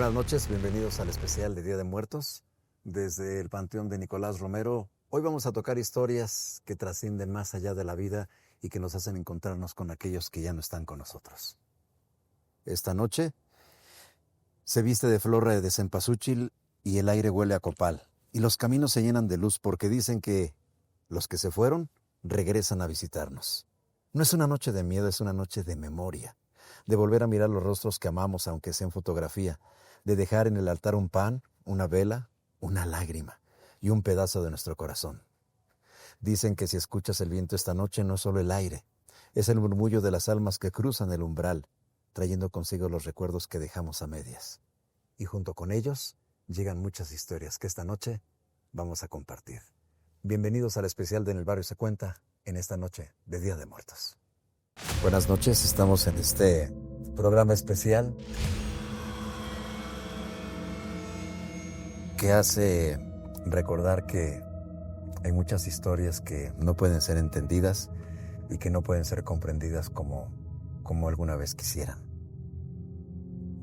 Buenas noches, bienvenidos al especial de Día de Muertos. Desde el Panteón de Nicolás Romero, hoy vamos a tocar historias que trascienden más allá de la vida y que nos hacen encontrarnos con aquellos que ya no están con nosotros. Esta noche se viste de flor de cempasúchil y el aire huele a copal. Y los caminos se llenan de luz porque dicen que los que se fueron regresan a visitarnos. No es una noche de miedo, es una noche de memoria, de volver a mirar los rostros que amamos aunque sea en fotografía, de dejar en el altar un pan, una vela, una lágrima y un pedazo de nuestro corazón. Dicen que si escuchas el viento esta noche no es solo el aire, es el murmullo de las almas que cruzan el umbral, trayendo consigo los recuerdos que dejamos a medias. Y junto con ellos llegan muchas historias que esta noche vamos a compartir. Bienvenidos al especial de En el Barrio se Cuenta, en esta noche de Día de Muertos. Buenas noches, estamos en este programa especial que hace recordar que hay muchas historias que no pueden ser entendidas y que no pueden ser comprendidas como alguna vez quisieran.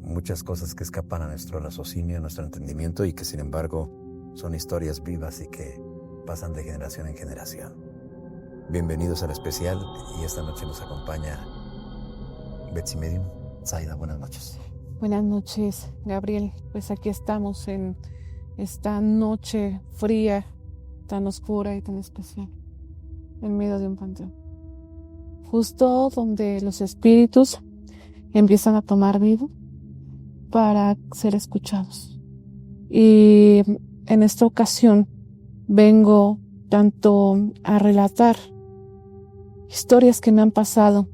Muchas cosas que escapan a nuestro raciocinio, a nuestro entendimiento y que sin embargo son historias vivas y que pasan de generación en generación. Bienvenidos al especial y esta noche nos acompaña Betsy Medium. Zaida, buenas noches. Buenas noches, Gabriel. Pues aquí estamos en esta noche fría, tan oscura y tan especial, en medio de un panteón. Justo donde los espíritus empiezan a tomar vida para ser escuchados. Y en esta ocasión vengo tanto a relatar historias que me han pasado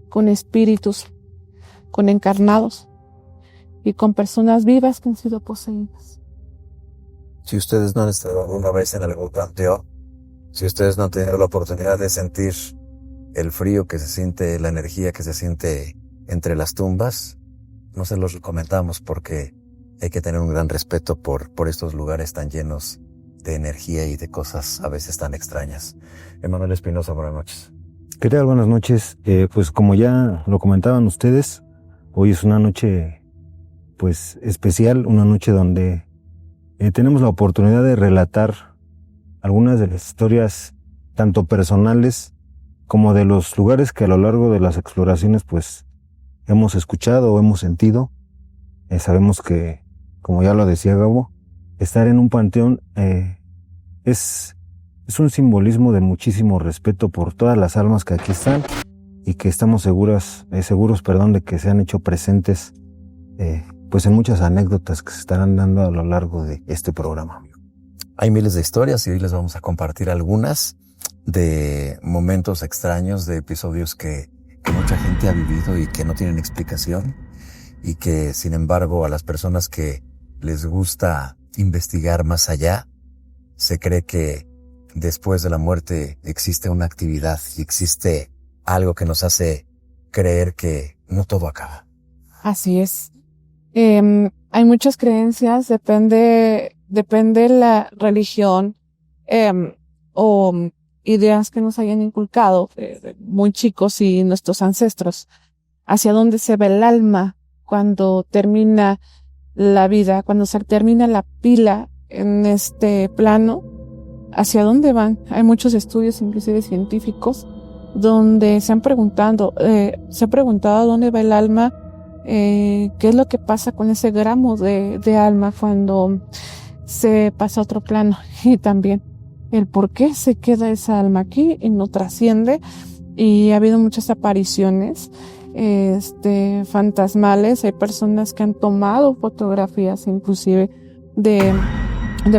con espíritus, con encarnados y con personas vivas que han sido poseídas. Si ustedes no han estado alguna vez en algún panteón, si ustedes no han tenido la oportunidad de sentir el frío que se siente, la energía que se siente entre las tumbas, no se los recomendamos porque hay que tener un gran respeto por estos lugares tan llenos de energía y de cosas a veces tan extrañas. Emanuel Espinosa, buenas noches. ¿Qué tal? Buenas noches. Pues como ya lo comentaban ustedes, hoy es una noche pues especial, una noche donde tenemos la oportunidad de relatar algunas de las historias tanto personales como de los lugares que a lo largo de las exploraciones pues hemos escuchado o hemos sentido. Sabemos que, como ya lo decía Gabo, estar en un panteón es un simbolismo de muchísimo respeto por todas las almas que aquí están y que estamos seguros de que se han hecho presentes pues en muchas anécdotas que se estarán dando a lo largo de este programa. Hay miles de historias y hoy les vamos a compartir algunas de momentos extraños, de episodios que mucha gente ha vivido y que no tienen explicación y que, sin embargo, a las personas que les gusta investigar más allá, se cree que después de la muerte existe una actividad y existe algo que nos hace creer que no todo acaba. Así es. Hay muchas creencias, depende la religión o ideas que nos hayan inculcado muy chicos y nuestros ancestros, hacia dónde se ve el alma cuando termina la vida, cuando se termina la pila en este plano, hacia dónde van. Hay muchos estudios, inclusive científicos, donde se han preguntado a dónde va el alma, qué es lo que pasa con ese gramo de alma cuando se pasa a otro plano, y también el por qué se queda esa alma aquí y no trasciende. Y ha habido muchas apariciones fantasmales. Hay personas que han tomado fotografías inclusive de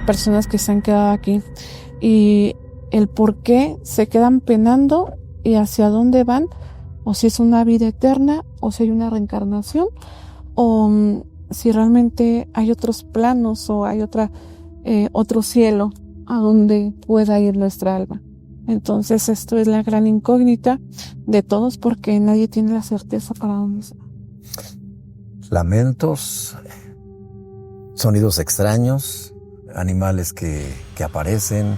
personas que se han quedado aquí, y el por qué se quedan penando y hacia dónde van, o si es una vida eterna, o si hay una reencarnación, o si realmente hay otros planos o hay otro cielo a donde pueda ir nuestra alma. Entonces esto es la gran incógnita de todos, porque nadie tiene la certeza para dónde se va. Lamentos, sonidos extraños, animales que aparecen,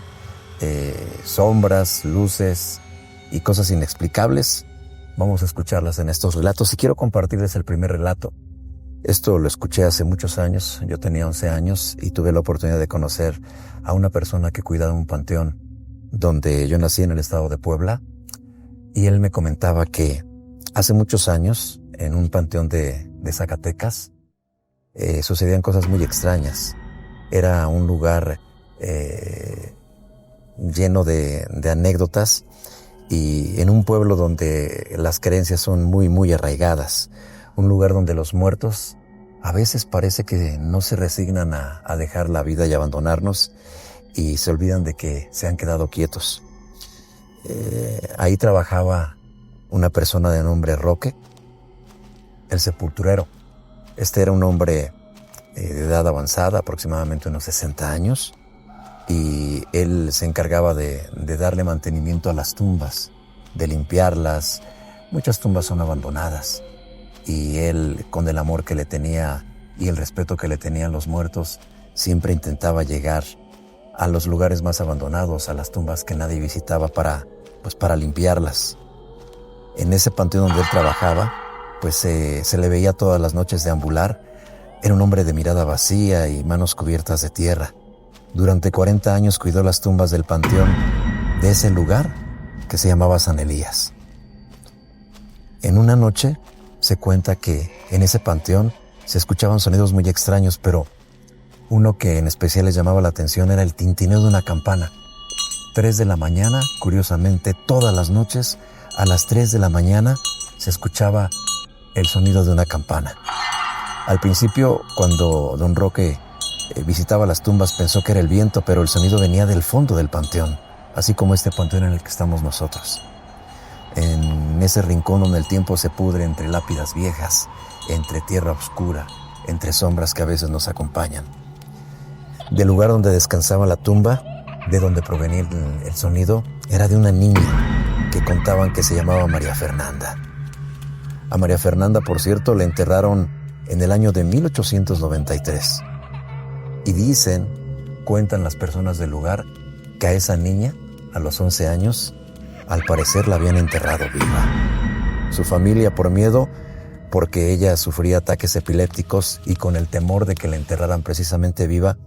sombras, luces y cosas inexplicables. Vamos a escucharlas en estos relatos y quiero compartirles el primer relato. Esto lo escuché hace muchos años, yo tenía 11 años y tuve la oportunidad de conocer a una persona que cuidaba un panteón donde yo nací, en el estado de Puebla, y él me comentaba que hace muchos años, en un panteón de Zacatecas, sucedían cosas muy extrañas. Era un lugar lleno de anécdotas, y en un pueblo donde las creencias son muy, muy arraigadas. Un lugar donde los muertos a veces parece que no se resignan a dejar la vida y abandonarnos, y se olvidan de que se han quedado quietos. Ahí trabajaba una persona de nombre Roque, el sepulturero. Este era un hombre de edad avanzada, aproximadamente unos 60 años, y él se encargaba de darle mantenimiento a las tumbas, de limpiarlas. Muchas tumbas son abandonadas, y él, con el amor que le tenía y el respeto que le tenían los muertos, siempre intentaba llegar a los lugares más abandonados, a las tumbas que nadie visitaba para limpiarlas. En ese panteón donde él trabajaba, pues se le veía todas las noches deambular. Era un hombre de mirada vacía y manos cubiertas de tierra. Durante 40 años cuidó las tumbas del panteón de ese lugar que se llamaba San Elías. En una noche se cuenta que en ese panteón se escuchaban sonidos muy extraños, pero uno que en especial les llamaba la atención era el tintineo de una campana. 3 de la mañana, curiosamente, todas las noches, a las 3 de la mañana, se escuchaba el sonido de una campana. Al principio, cuando don Roque visitaba las tumbas, pensó que era el viento, pero el sonido venía del fondo del panteón, así como este panteón en el que estamos nosotros. en ese rincón donde el tiempo se pudre entre lápidas viejas, entre tierra oscura, entre sombras que a veces nos acompañan. Del lugar donde descansaba la tumba, de donde provenía el sonido, era de una niña que contaban que se llamaba María Fernanda. A María Fernanda, por cierto, la enterraron en el año de 1893. Y cuentan las personas del lugar, que a esa niña, a los 11 años, al parecer la habían enterrado viva. Su familia, por miedo, porque ella sufría ataques epilépticos y con el temor de que la enterraran precisamente viva,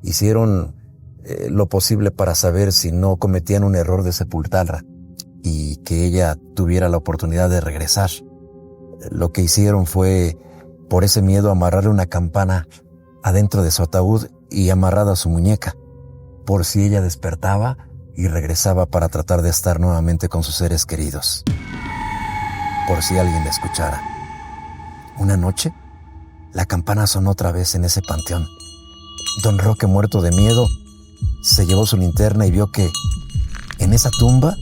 hicieron lo posible para saber si no cometían un error de sepultarla y que ella tuviera la oportunidad de regresar. Lo que hicieron fue, por ese miedo, amarrarle una campana adentro de su ataúd y amarrada a su muñeca, por si ella despertaba y regresaba para tratar de estar nuevamente con sus seres queridos, por si alguien la escuchara. Una noche, la campana sonó otra vez en ese panteón. Don Roque, muerto de miedo, se llevó su linterna y vio que en esa tumba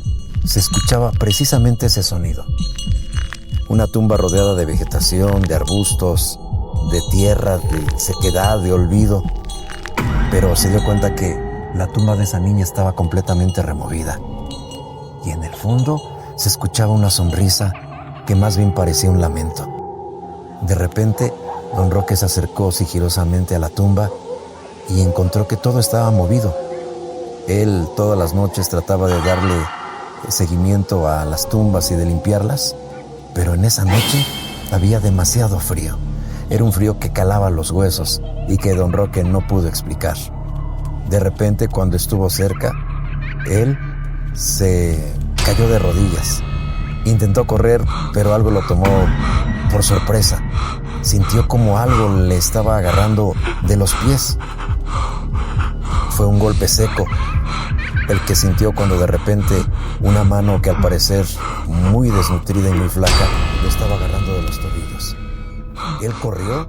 se escuchaba precisamente ese sonido. Una tumba rodeada de vegetación, de arbustos, de tierra, de sequedad, de olvido. Pero se dio cuenta que la tumba de esa niña estaba completamente removida. Y en el fondo se escuchaba una sonrisa que más bien parecía un lamento. De repente, don Roque se acercó sigilosamente a la tumba y encontró que todo estaba movido. Él todas las noches trataba de darle seguimiento a las tumbas y de limpiarlas, pero en esa noche había demasiado frío. Era un frío que calaba los huesos y que don Roque no pudo explicar. De repente, cuando estuvo cerca, él se cayó de rodillas. Intentó correr, pero algo lo tomó por sorpresa. Sintió como algo le estaba agarrando de los pies. Fue un golpe seco el que sintió cuando de repente una mano que al parecer muy desnutrida y muy flaca lo estaba agarrando de los tobillos. Él corrió,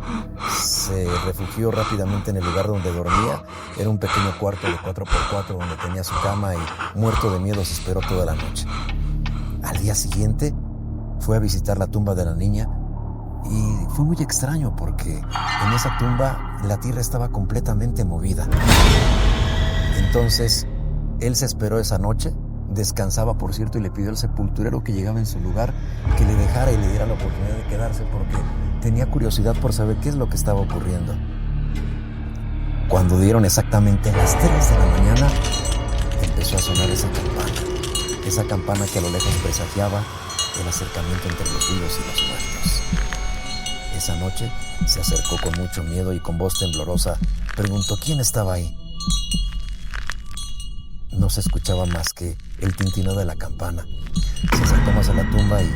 se refugió rápidamente en el lugar donde dormía. Era un pequeño cuarto de 4x4 donde tenía su cama y, muerto de miedo, se esperó toda la noche. Al día siguiente fue a visitar la tumba de la niña y fue muy extraño porque en esa tumba la tierra estaba completamente movida. Entonces él se esperó esa noche, descansaba por cierto, y le pidió al sepulturero que llegaba en su lugar que le dejara y le diera la oportunidad de quedarse porque tenía curiosidad por saber qué es lo que estaba ocurriendo. Cuando dieron exactamente las 3 de la mañana, empezó a sonar esa campana que a lo lejos presagiaba el acercamiento entre los vivos y los muertos. Esa noche se acercó con mucho miedo y con voz temblorosa preguntó quién estaba ahí. No se escuchaba más que el tintineo de la campana. Se acercó más a la tumba y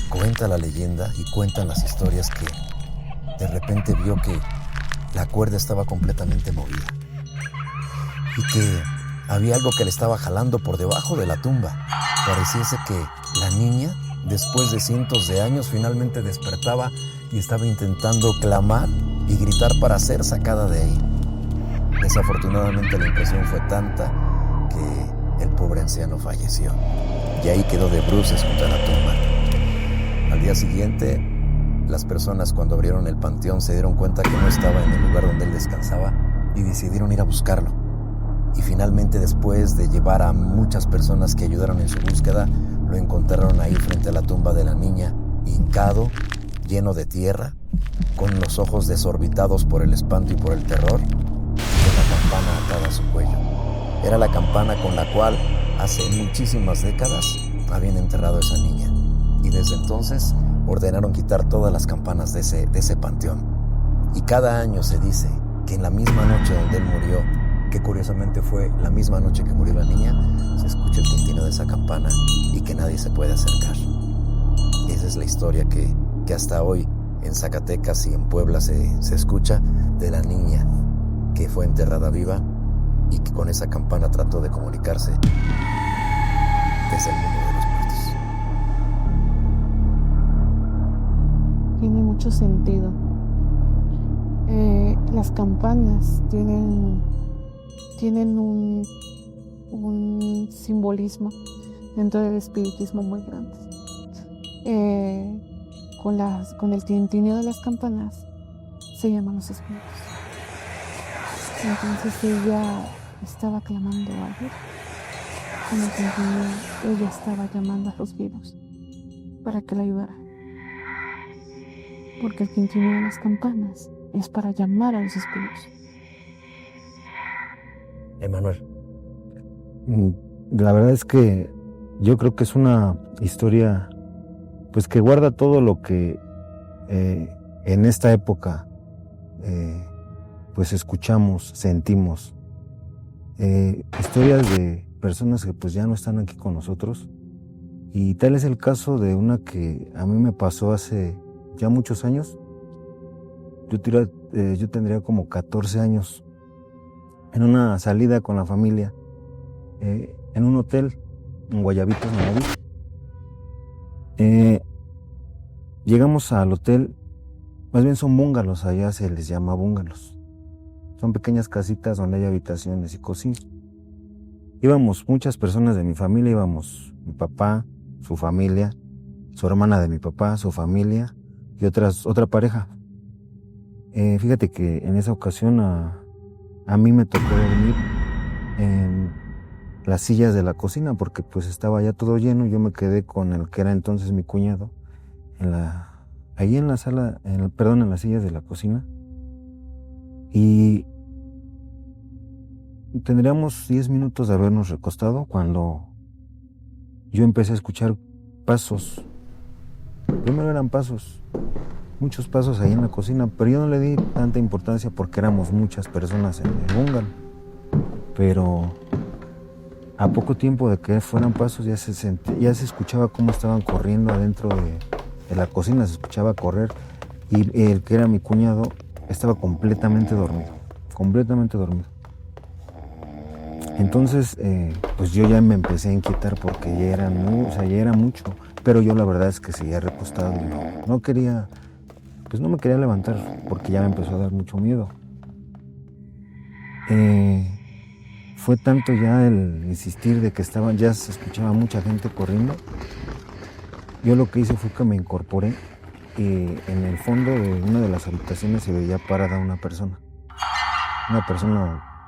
cuenta la leyenda y cuentan las historias que de repente vio que la cuerda estaba completamente movida y que había algo que le estaba jalando por debajo de la tumba. Pareciese que la niña, después de cientos de años, finalmente despertaba y estaba intentando clamar y gritar para ser sacada de ahí. Desafortunadamente la impresión fue tanta que el pobre anciano falleció y ahí quedó de bruces junto a la tumba. Al día siguiente, las personas, cuando abrieron el panteón, se dieron cuenta que no estaba en el lugar donde él descansaba y decidieron ir a buscarlo. Y finalmente, después de llevar a muchas personas que ayudaron en su búsqueda, lo encontraron ahí frente a la tumba de la niña, hincado, lleno de tierra, con los ojos desorbitados por el espanto y por el terror, y con la campana atada a su cuello. Era la campana con la cual hace muchísimas décadas habían enterrado a esa niña. Y desde entonces ordenaron quitar todas las campanas de ese panteón. Y cada año se dice que en la misma noche donde él murió, que curiosamente fue la misma noche que murió la niña, se escucha el tintineo de esa campana y que nadie se puede acercar. Esa es la historia que hasta hoy en Zacatecas y en Puebla se escucha de la niña que fue enterrada viva y que con esa campana trató de comunicarse desde el mundo de los muertos. Tiene mucho sentido. Las campanas tienen un simbolismo dentro del espiritismo muy grandes. Con el tintineo de las campanas se llaman los espíritus. Entonces ella estaba clamando a Dios. Con el tintineo ella estaba llamando a los vivos para que la ayudara. Porque el tintineo de las campanas es para llamar a los espíritus. Emanuel. La verdad es que yo creo que es una historia pues que guarda todo lo que en esta época pues escuchamos, sentimos. Historias de personas que pues ya no están aquí con nosotros, y tal es el caso de una que a mí me pasó hace ya muchos años. Yo tendría como 14 años, en una salida con la familia, en un hotel en Guayabitos, Manaví. Llegamos al hotel, más bien son búngalos, allá se les llama búngalos. Son pequeñas casitas donde hay habitaciones y cocina. Íbamos muchas personas de mi familia, íbamos mi papá, su familia, su hermana de mi papá, su familia y otra pareja. Fíjate que en esa ocasión a mí me tocó dormir en las sillas de la cocina porque pues estaba ya todo lleno. Yo me quedé con el que era entonces mi cuñado ahí en la sala, en las sillas de la cocina, y tendríamos 10 minutos de habernos recostado cuando yo empecé a escuchar pasos. Primero eran pasos, muchos pasos ahí en la cocina, pero yo no le di tanta importancia porque éramos muchas personas en el bungalow. Pero a poco tiempo de que fueran pasos ya se escuchaba cómo estaban corriendo adentro de la cocina, se escuchaba correr, y el que era mi cuñado estaba completamente dormido. Entonces, pues yo ya me empecé a inquietar porque ya era mucho, pero yo la verdad es que seguía recostado y no quería, pues no me quería levantar porque ya me empezó a dar mucho miedo. Fue tanto ya el insistir de que ya se escuchaba mucha gente corriendo. Yo lo que hice fue que me incorporé, y en el fondo de una de las habitaciones se veía parada una persona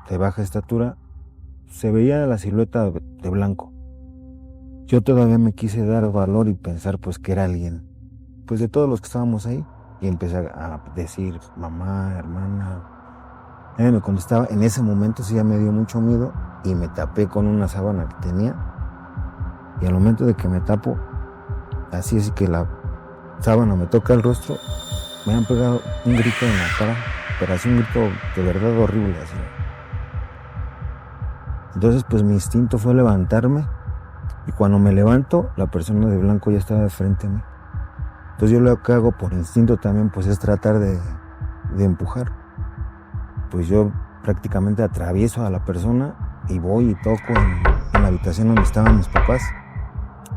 de baja estatura. Se veía la silueta de blanco. Yo todavía me quise dar valor y pensar pues que era alguien, pues de todos los que estábamos ahí, y empecé a decir mamá, hermana. Ella me contestaba. En ese momento sí ya me dio mucho miedo y me tapé con una sábana que tenía, y al momento de que me tapo, así es que la sábana me toca el rostro, me han pegado un grito en la cara, pero así un grito de verdad horrible, así. Entonces pues mi instinto fue levantarme, y cuando me levanto la persona de blanco ya estaba de frente a mí. Entonces yo lo que hago por instinto también pues es tratar de empujar. Pues yo prácticamente atravieso a la persona y voy y toco en la habitación donde estaban mis papás,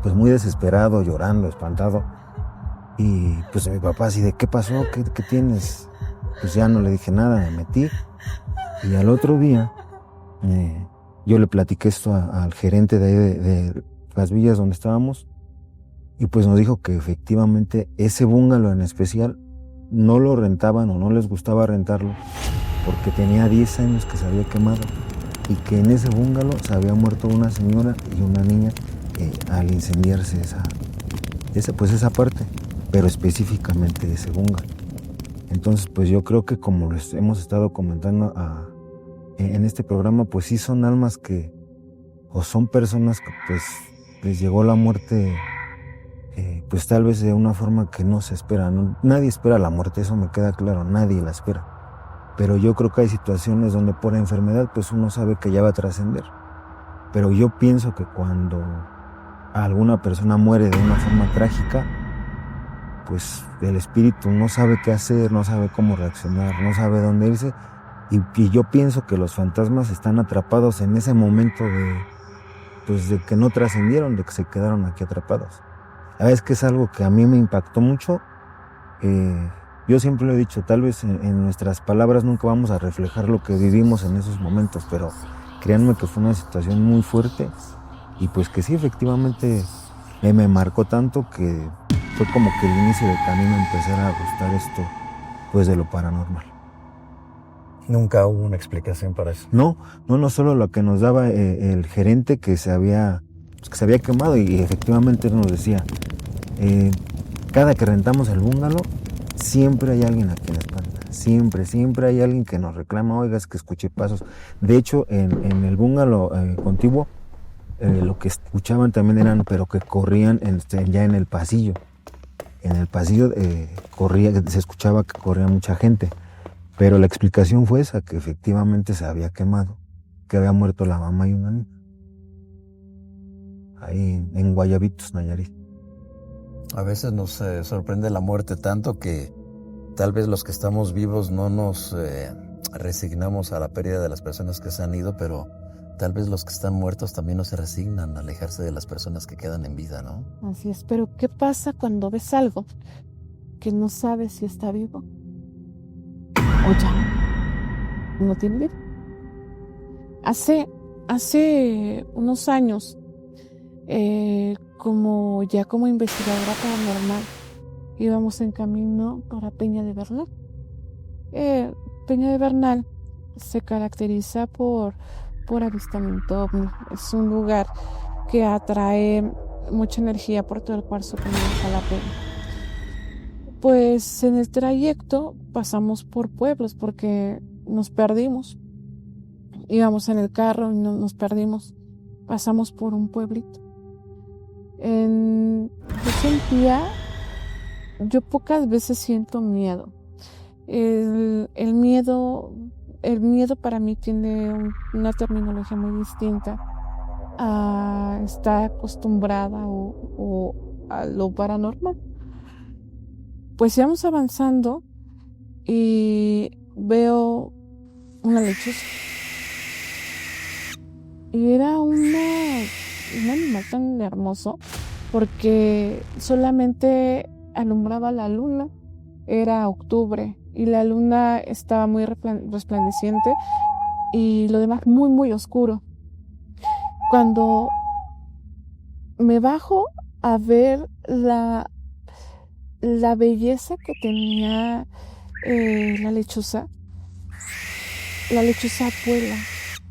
pues muy desesperado, llorando, espantado. Y pues mi papá así de ¿qué pasó? ¿Qué tienes? Pues ya no le dije nada, me metí. Y al otro día yo le platiqué esto al gerente de las villas donde estábamos, y pues nos dijo que efectivamente ese búngalo en especial no lo rentaban o no les gustaba rentarlo porque tenía 10 años que se había quemado, y que en ese búngalo se había muerto una señora y una niña al incendiarse esa parte, pero específicamente ese búngalo. Entonces pues yo creo que, como les hemos estado comentando en este programa, pues sí son almas que, o son personas que pues les llegó la muerte, pues tal vez de una forma que no se espera. Nadie espera la muerte, eso me queda claro, nadie la espera. Pero yo creo que hay situaciones donde por enfermedad pues uno sabe que ya va a trascender. Pero yo pienso que cuando alguna persona muere de una forma trágica, pues el espíritu no sabe qué hacer, no sabe cómo reaccionar, no sabe dónde irse. Y yo pienso que los fantasmas están atrapados en ese momento de que no trascendieron, de que se quedaron aquí atrapados. La verdad es que es algo que a mí me impactó mucho. Yo siempre lo he dicho, tal vez en nuestras palabras nunca vamos a reflejar lo que vivimos en esos momentos, pero créanme que fue una situación muy fuerte, y pues que sí, efectivamente me marcó tanto que fue como que el inicio del camino empezar a gustar esto pues de lo paranormal. Nunca hubo una explicación para eso. No solo lo que nos daba el gerente que se había quemado, y efectivamente nos decía, cada que rentamos el bungalow, siempre hay alguien a quien espanta, siempre hay alguien que nos reclama, oiga, es que escuché pasos. De hecho, en el bungalow contiguo, lo que escuchaban también eran, pero que corrían ya en el pasillo. En el pasillo se escuchaba que corría mucha gente. Pero la explicación fue esa, que efectivamente se había quemado, que había muerto la mamá y una niña. Ahí en Guayabitos, Nayarit. A veces nos sorprende la muerte tanto que tal vez los que estamos vivos no nos resignamos a la pérdida de las personas que se han ido, pero tal vez los que están muertos también no se resignan a alejarse de las personas que quedan en vida, ¿no? Así es, pero ¿qué pasa cuando ves algo que no sabes si está vivo o ya no tiene vida? Hace unos años, como investigadora paranormal, íbamos en camino para Peña de Bernal. Peña de Bernal se caracteriza por avistamiento ovni. Es un lugar que atrae mucha energía por todo el cuarzo que nos la Peña. Pues en el trayecto pasamos por pueblos porque nos perdimos. Íbamos en el carro y nos perdimos. Pasamos por un pueblito. Yo pocas veces siento miedo. El miedo para mí tiene una terminología muy distinta a estar acostumbrada o a lo paranormal. Pues íbamos avanzando y veo una lechuza. Y era un animal tan hermoso porque solamente alumbraba la luna. Era octubre y la luna estaba muy resplandeciente y lo demás muy, muy oscuro. Cuando me bajo a ver la belleza que tenía la lechuza vuela,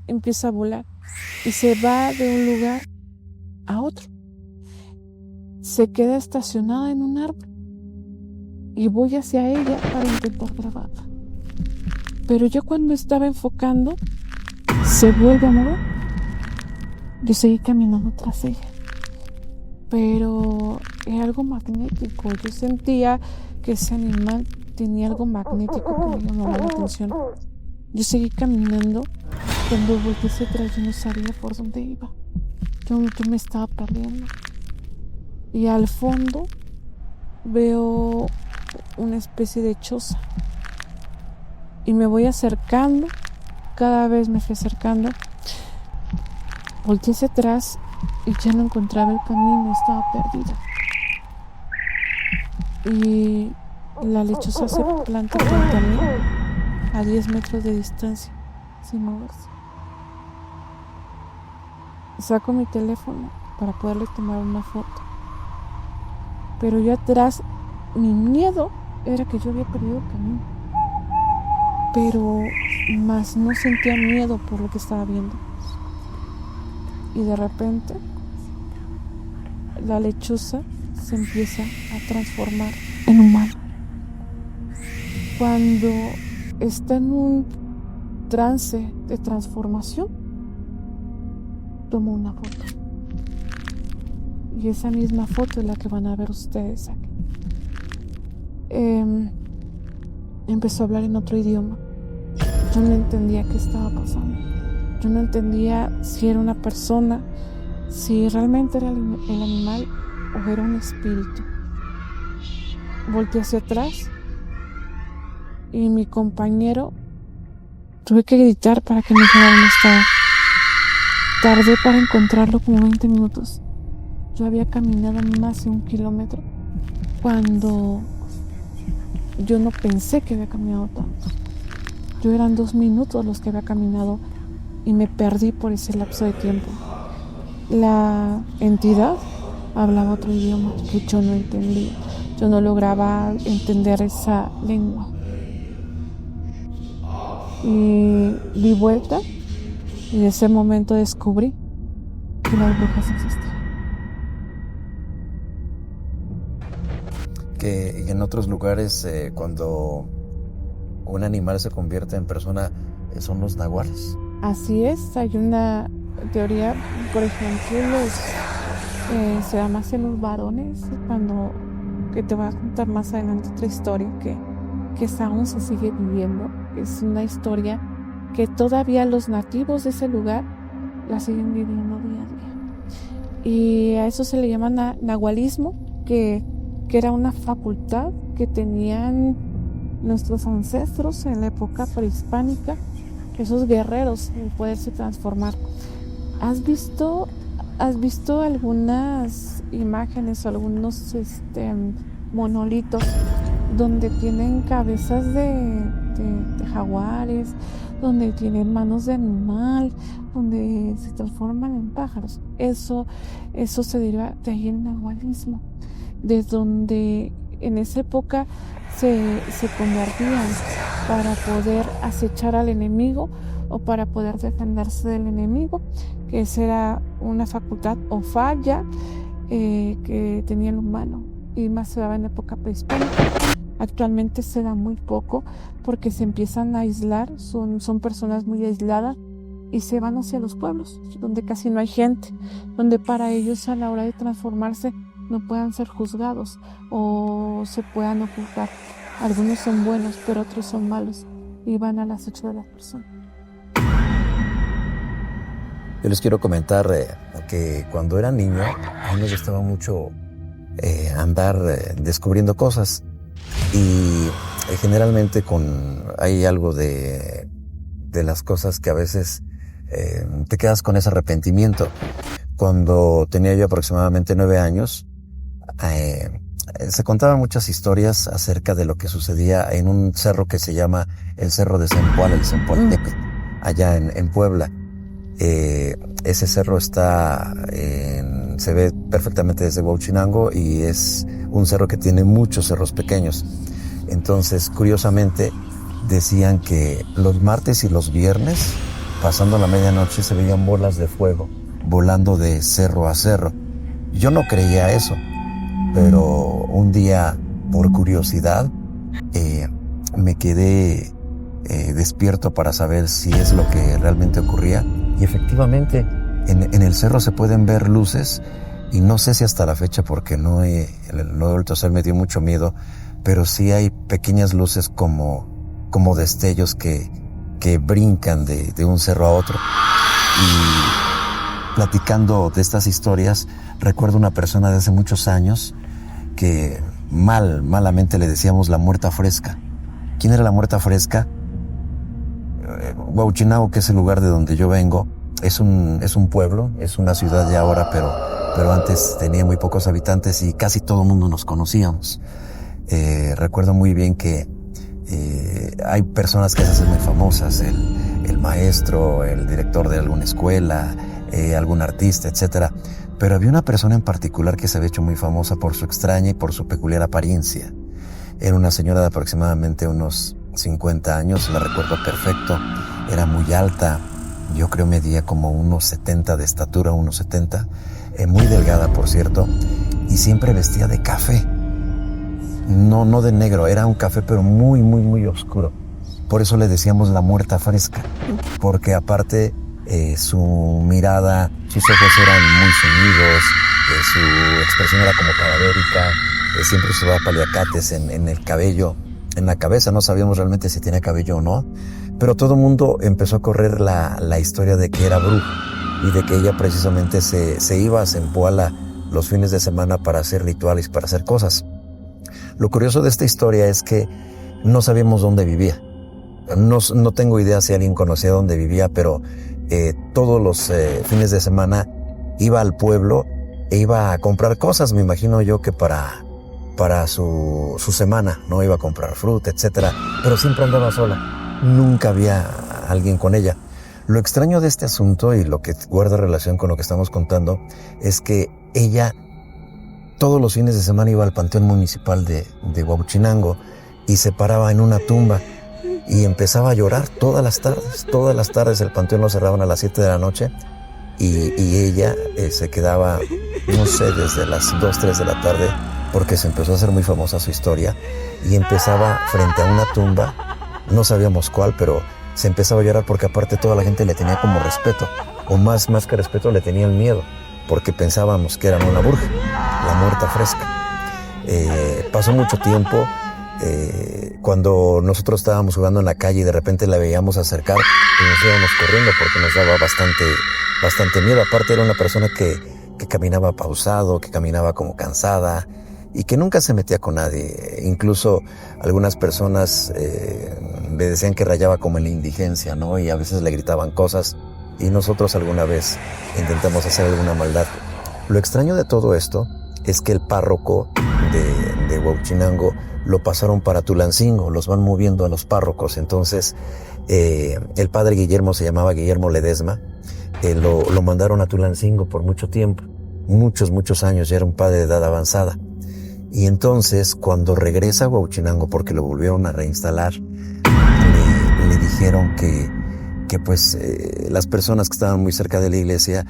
empieza a volar y se va de un lugar a otro. Se queda estacionada en un árbol y voy hacia ella para intentar grabarla. Pero yo cuando estaba enfocando, se vuelve a mover. Yo seguí caminando tras ella. Pero era algo magnético. Yo sentía que ese animal tenía algo magnético que me llamaba la atención. Yo seguí caminando. Cuando volteé hacia atrás, yo no sabía por dónde iba. Yo me estaba perdiendo. Y al fondo veo una especie de choza. Y me voy acercando. Cada vez me fui acercando. Volteé hacia atrás y ya no encontraba el camino, estaba perdida. Y la lechuza se planta frente a mí a 10 metros de distancia, sin moverse. Saco mi teléfono para poderle tomar una foto. Pero yo atrás, mi miedo era que yo había perdido el camino. Pero más no sentía miedo por lo que estaba viendo. Y de repente, la lechuza se empieza a transformar en humano. Cuando está en un trance de transformación, tomo una foto. Y esa misma foto es la que van a ver ustedes aquí. Empezó a hablar en otro idioma. Yo no entendía qué estaba pasando. Yo no entendía si era una persona, si realmente era el animal o era un espíritu. Volteé hacia atrás y mi compañero, tuve que gritar para que me dijera dónde estaba. Tardé para encontrarlo como 20 minutos. Yo había caminado más de 1 kilómetro cuando yo no pensé que había caminado tanto. Yo eran 2 minutos los que había caminado y me perdí por ese lapso de tiempo. la entidad hablaba otro idioma que yo no entendía. Yo no lograba entender esa lengua. Y di vuelta y en ese momento descubrí que las brujas existían. Que en otros lugares, cuando un animal se convierte en persona, son los nahuales. Así es, hay una teoría, por ejemplo, se da más en los varones, que te voy a contar más adelante otra historia que aún se sigue viviendo. Es una historia que todavía los nativos de ese lugar la siguen viviendo día a día. Y a eso se le llama nahualismo, que era una facultad que tenían nuestros ancestros en la época prehispánica, esos guerreros, el poderse transformar. ¿Has visto algunas imágenes o algunos monolitos donde tienen cabezas de jaguares, donde tienen manos de animal, donde se transforman en pájaros? Eso se deriva de ahí el nahualismo, de donde en esa época se convertían para poder acechar al enemigo o para poder defenderse del enemigo, que esa era una facultad o falla que tenía el humano, y más se daba en época prehispánica. Actualmente se da muy poco porque se empiezan a aislar, son personas muy aisladas y se van hacia los pueblos donde casi no hay gente, donde para ellos a la hora de transformarse no puedan ser juzgados o se puedan ocultar. Algunos son buenos, pero otros son malos y van al acecho de las personas. Yo les quiero comentar que cuando era niño, a mí me gustaba mucho andar descubriendo cosas, y generalmente hay algo de las cosas que a veces te quedas con ese arrepentimiento. Cuando tenía yo aproximadamente 9 años, se contaban muchas historias acerca de lo que sucedía en un cerro que se llama el Cerro de Zempoala, el Zempoaltepetl, allá en Puebla. Ese cerro se ve perfectamente desde Huauchinango y es un cerro que tiene muchos cerros pequeños. Entonces, curiosamente, decían que los martes y los viernes, pasando la medianoche, se veían bolas de fuego volando de cerro a cerro. Yo no creía eso, pero un día, por curiosidad, me quedé despierto para saber si es lo que realmente ocurría. Y efectivamente, en el cerro se pueden ver luces, y no sé si hasta la fecha, porque no he vuelto a hacer, me dio mucho miedo, pero sí hay pequeñas luces como destellos que brincan de un cerro a otro. Y platicando de estas historias, recuerdo una persona de hace muchos años que malamente le decíamos la muerta fresca. ¿Quién era la muerta fresca? Huauchinango, que es el lugar de donde yo vengo, es un pueblo, es una ciudad ya ahora, pero antes tenía muy pocos habitantes y casi todo el mundo nos conocíamos. Recuerdo muy bien que hay personas que se hacen muy famosas, el maestro, el director de alguna escuela, algún artista, etcétera. Pero había una persona en particular que se había hecho muy famosa por su extraña y por su peculiar apariencia. Era una señora de aproximadamente unos 50 años, la recuerdo perfecto. Era muy alta, yo creo medía como 1,70 de estatura, 1,70, muy delgada, por cierto, y siempre vestía de café. No de negro, era un café pero muy, muy, muy oscuro. Por eso le decíamos la muerta fresca, porque aparte su mirada, sus ojos eran muy ceñidos, su expresión era como cadavérica, siempre usaba paliacates en el cabello, en la cabeza. No sabíamos realmente si tenía cabello o no, pero todo el mundo empezó a correr la historia de que era bruja y de que ella precisamente se iba a Zempoala los fines de semana para hacer rituales, para hacer cosas. Lo curioso de esta historia es que no sabíamos dónde vivía. No tengo idea si alguien conocía dónde vivía, pero todos los fines de semana iba al pueblo e iba a comprar cosas, me imagino yo que para su semana, ¿no? Iba a comprar fruta, etcétera, pero siempre andaba sola. Nunca había alguien con ella. Lo extraño de este asunto y lo que guarda relación con lo que estamos contando es que ella todos los fines de semana iba al Panteón Municipal de Huauchinango y se paraba en una tumba y empezaba a llorar todas las tardes el panteón lo cerraban a las 7 de la noche y ella se quedaba, no sé, desde las 2, 3 de la tarde, porque se empezó a hacer muy famosa su historia, y empezaba frente a una tumba, no sabíamos cuál, pero se empezaba a llorar porque aparte toda la gente le tenía como respeto, o más que respeto le tenían miedo, porque pensábamos que era una bruja, la muerta fresca. Pasó mucho tiempo. Cuando nosotros estábamos jugando en la calle y de repente la veíamos acercar y nos íbamos corriendo porque nos daba bastante miedo. Aparte era una persona que caminaba pausado, que caminaba como cansada y que nunca se metía con nadie. Incluso algunas personas le decían que rayaba como en la indigencia, ¿no? Y a veces le gritaban cosas y nosotros alguna vez intentamos hacer alguna maldad. Lo extraño de todo esto es que el párroco de Huauchinango lo pasaron para Tulancingo, los van moviendo a los párrocos. Entonces, el padre Guillermo se llamaba Guillermo Ledesma, lo mandaron a Tulancingo por mucho tiempo, muchos años, ya era un padre de edad avanzada. Y entonces, cuando regresa a Huauchinango, porque lo volvieron a reinstalar, le dijeron que pues las personas que estaban muy cerca de la iglesia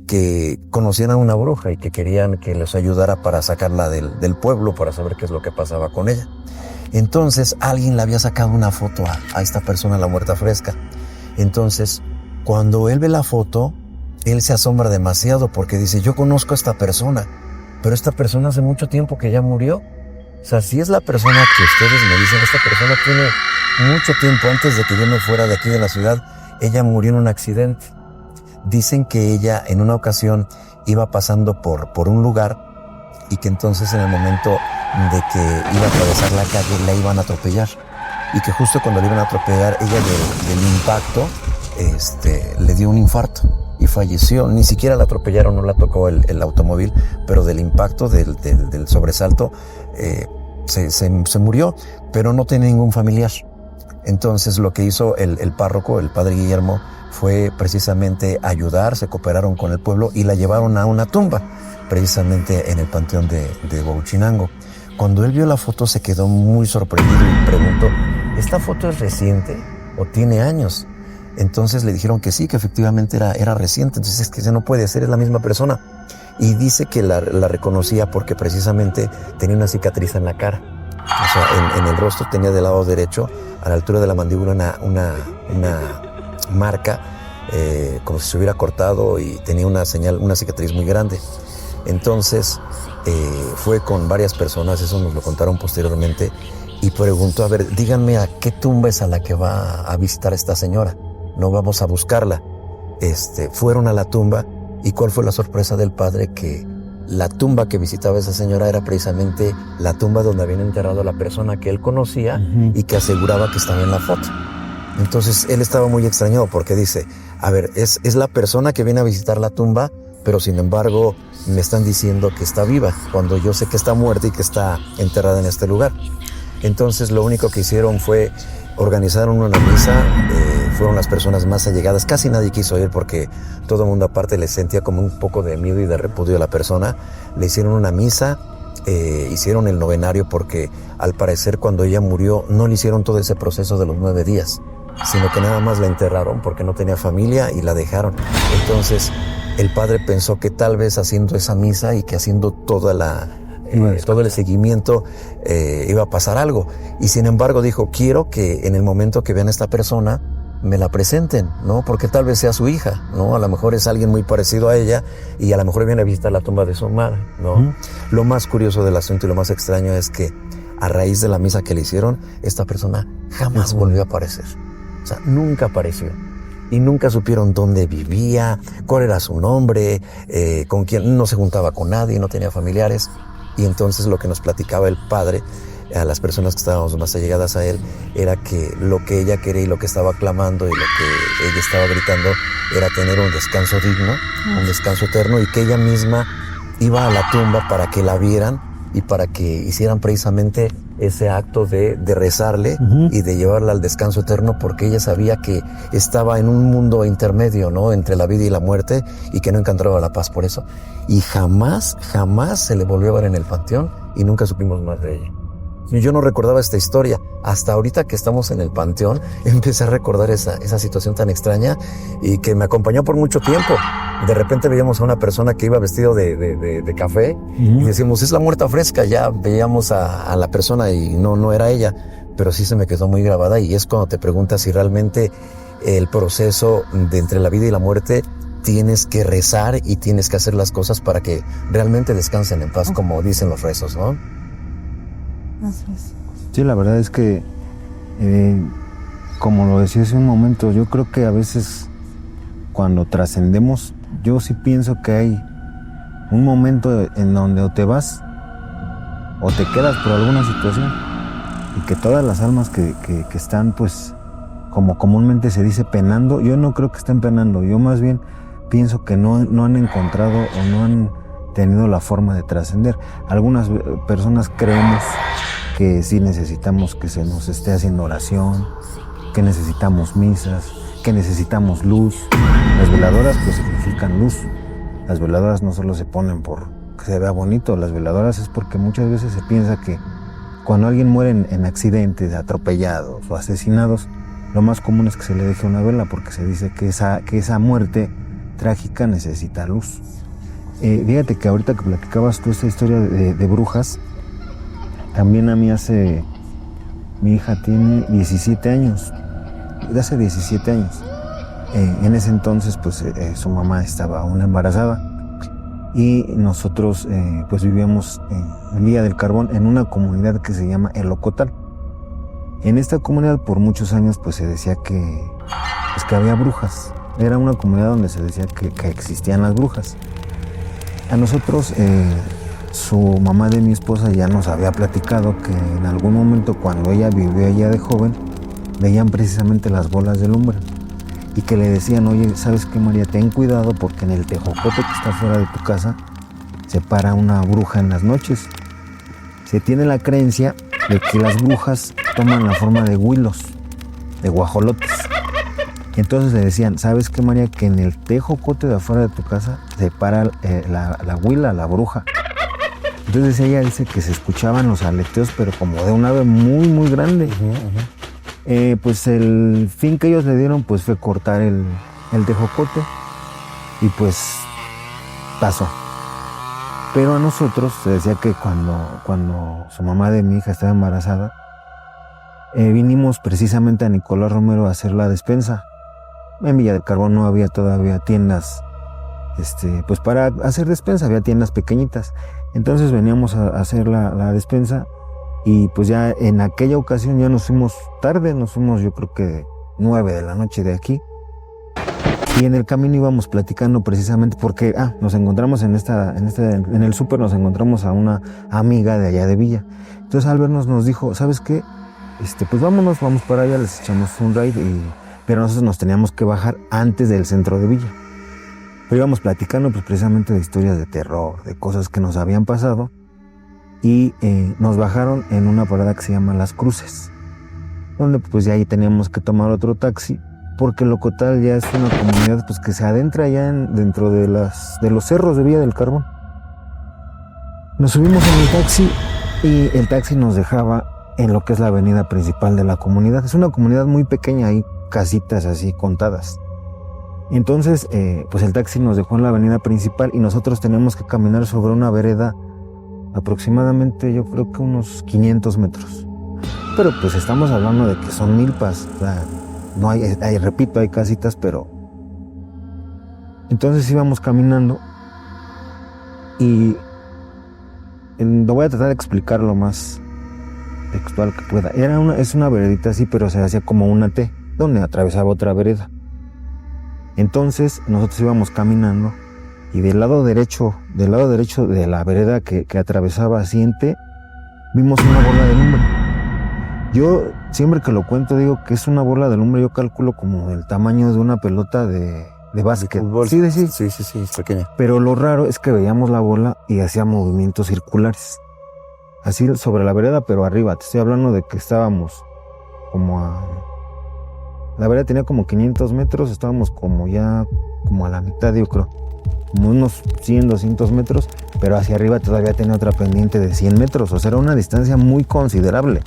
que conocían a una bruja y que querían que les ayudara para sacarla del pueblo, para saber qué es lo que pasaba con ella. Entonces alguien le había sacado una foto a esta persona, la muerta fresca. Entonces, cuando él ve la foto, él se asombra demasiado porque dice, yo conozco a esta persona, pero esta persona hace mucho tiempo que ya murió. O sea, si es la persona que ustedes me dicen, esta persona tiene mucho tiempo antes de que yo me fuera de aquí de la ciudad, ella murió en un accidente. Dicen que ella en una ocasión iba pasando por un lugar y que entonces en el momento de que iba a atravesar la calle la iban a atropellar y que justo cuando le iban a atropellar ella del impacto le dio un infarto y falleció. Ni siquiera la atropellaron, no la tocó el automóvil, pero del impacto, del sobresalto se murió, pero no tiene ningún familiar. Entonces lo que hizo el párroco, el padre Guillermo, fue precisamente ayudar, se cooperaron con el pueblo y la llevaron a una tumba, precisamente en el panteón de Huauchinango. Cuando él vio la foto se quedó muy sorprendido y preguntó, ¿esta foto es reciente o tiene años? Entonces le dijeron que sí, que efectivamente era reciente. Entonces es que no puede ser, es la misma persona. Y dice que la reconocía porque precisamente tenía una cicatriz en la cara. O sea, en el rostro tenía del lado derecho, a la altura de la mandíbula, una marca, como si se hubiera cortado, y tenía una cicatriz muy grande. Entonces fue con varias personas, eso nos lo contaron posteriormente, y preguntó, a ver, díganme a qué tumba es a la que va a visitar esta señora, no vamos a buscarla. Fueron a la tumba, y ¿cuál fue la sorpresa del padre? Que la tumba que visitaba esa señora era precisamente la tumba donde habían enterrado a la persona que él conocía y que aseguraba que estaba en la foto. Entonces él estaba muy extrañado porque dice, a ver, es la persona que viene a visitar la tumba, pero sin embargo me están diciendo que está viva, cuando yo sé que está muerta y que está enterrada en este lugar. Entonces lo único que hicieron fue organizaron una misa, fueron las personas más allegadas, casi nadie quiso ir porque todo el mundo aparte le sentía como un poco de miedo y de repudio a la persona. Le hicieron una misa, hicieron el novenario porque al parecer cuando ella murió no le hicieron todo ese proceso de los 9 días, sino que nada más la enterraron porque no tenía familia y la dejaron. Entonces el padre pensó que tal vez haciendo esa misa y que haciendo todo el seguimiento iba a pasar algo, y sin embargo dijo, quiero que en el momento que vean a esta persona me la presenten, ¿no? Porque tal vez sea su hija, ¿no? A lo mejor es alguien muy parecido a ella y a lo mejor viene a visitar la tumba de su madre, ¿no? Lo más curioso del asunto y lo más extraño es que a raíz de la misa que le hicieron, esta persona jamás volvió a aparecer. O sea, nunca apareció. Y nunca supieron dónde vivía, cuál era su nombre, con quién, no se juntaba con nadie, no tenía familiares. Y entonces lo que nos platicaba el padre a las personas que estábamos más allegadas a él era que lo que ella quería y lo que estaba clamando y lo que ella estaba gritando era tener un descanso digno, un descanso eterno, y que ella misma iba a la tumba para que la vieran y para que hicieran precisamente ese acto de rezarle y de llevarla al descanso eterno, porque ella sabía que estaba en un mundo intermedio, ¿no? Entre la vida y la muerte, y que no encontraba la paz por eso. Y jamás se le volvió a ver en el panteón y nunca supimos más de ella. Yo no recordaba esta historia. Hasta ahorita que estamos en el panteón, empecé a recordar esa situación tan extraña y que me acompañó por mucho tiempo. De repente veíamos a una persona que iba vestido de café y decíamos, es la muerta fresca. Ya veíamos a la persona y no era ella, pero sí se me quedó muy grabada, y es cuando te preguntas si realmente el proceso de entre la vida y la muerte tienes que rezar y tienes que hacer las cosas para que realmente descansen en paz, como dicen los rezos, ¿no? Así es. Sí, la verdad es que, como lo decía hace un momento, yo creo que a veces cuando trascendemos, yo sí pienso que hay un momento en donde o te vas o te quedas por alguna situación, y que todas las almas que están, pues, como comúnmente se dice, penando, yo no creo que estén penando, yo más bien pienso que no han encontrado o no han tenido la forma de trascender. Algunas personas creemos que sí necesitamos que se nos esté haciendo oración, que necesitamos misas, que necesitamos luz. Las veladoras pues significan luz. Las veladoras no solo se ponen por que se vea bonito, las veladoras es porque muchas veces se piensa que cuando alguien muere en accidentes, atropellados o asesinados, lo más común es que se le deje una vela, porque se dice que esa muerte trágica necesita luz. Fíjate que ahorita que platicabas tú esta historia de brujas, también a mí mi hija tiene 17 años, de hace 17 años. En ese entonces, pues su mamá estaba aún embarazada, y nosotros pues vivíamos en Villa del Carbón, en una comunidad que se llama El Ocotal. En esta comunidad por muchos años pues se decía que había brujas. Era una comunidad donde se decía que existían las brujas. A nosotros, su mamá de mi esposa ya nos había platicado que en algún momento, cuando ella vivió allá de joven, veían precisamente las bolas de lumbre, y que le decían, oye, ¿sabes qué, María? Ten cuidado, porque en el tejocote que está fuera de tu casa se para una bruja en las noches. Se tiene la creencia de que las brujas toman la forma de huilos, de guajolotes. Entonces le decían, ¿sabes qué, María? Que en el tejocote de afuera de tu casa se para la huila, la bruja. Entonces ella dice que se escuchaban los aleteos, pero como de un ave muy, muy grande. Pues el fin que ellos le dieron pues fue cortar el tejocote, y pues pasó. Pero a nosotros se decía que cuando su mamá de mi hija estaba embarazada, vinimos precisamente a Nicolás Romero a hacer la despensa. En Villa del Carbón no había todavía tiendas, pues para hacer despensa, había tiendas pequeñitas. Entonces veníamos a hacer la despensa, y pues ya en aquella ocasión ya nos fuimos tarde, nos fuimos yo creo que 9 de la noche de aquí. Y en el camino íbamos platicando precisamente porque nos encontramos en el súper, nos encontramos a una amiga de allá de Villa. Entonces al vernos nos dijo, ¿sabes qué? Pues vamos para allá, les echamos un ride, pero nosotros nos teníamos que bajar antes del centro de Villa. Pero íbamos platicando pues precisamente de historias de terror, de cosas que nos habían pasado, y nos bajaron en una parada que se llama Las Cruces, donde pues ya ahí teníamos que tomar otro taxi, porque el Ocotal ya es una comunidad pues que se adentra ya dentro de los cerros de Villa del Carbón. Nos subimos en el taxi, y el taxi nos dejaba en lo que es la avenida principal de la comunidad. Es una comunidad muy pequeña, hay casitas así contadas. Entonces, pues el taxi nos dejó en la avenida principal, y nosotros teníamos que caminar sobre una vereda aproximadamente, yo creo que unos 500 metros. Pero pues estamos hablando de que son milpas, o sea, no repito, hay casitas, pero... Entonces íbamos caminando, y lo voy a tratar de explicar lo más textual que pueda. Es una veredita así, pero se hacía como una T, donde atravesaba otra vereda. Entonces nosotros íbamos caminando, y del lado derecho de la vereda que atravesaba así en T, vimos una bola de lumbre. Yo siempre que lo cuento digo que es una bola de lumbre, yo calculo como el tamaño de una pelota de básquet. Sí, es pequeña. Pero lo raro es que veíamos la bola y hacía movimientos circulares. así sobre la vereda, pero arriba. Te estoy hablando de que estábamos como la vereda tenía como 500 metros, estábamos como a la mitad, yo creo. Como unos 100, 200 metros, pero hacia arriba todavía tenía otra pendiente de 100 metros. O sea, era una distancia muy considerable.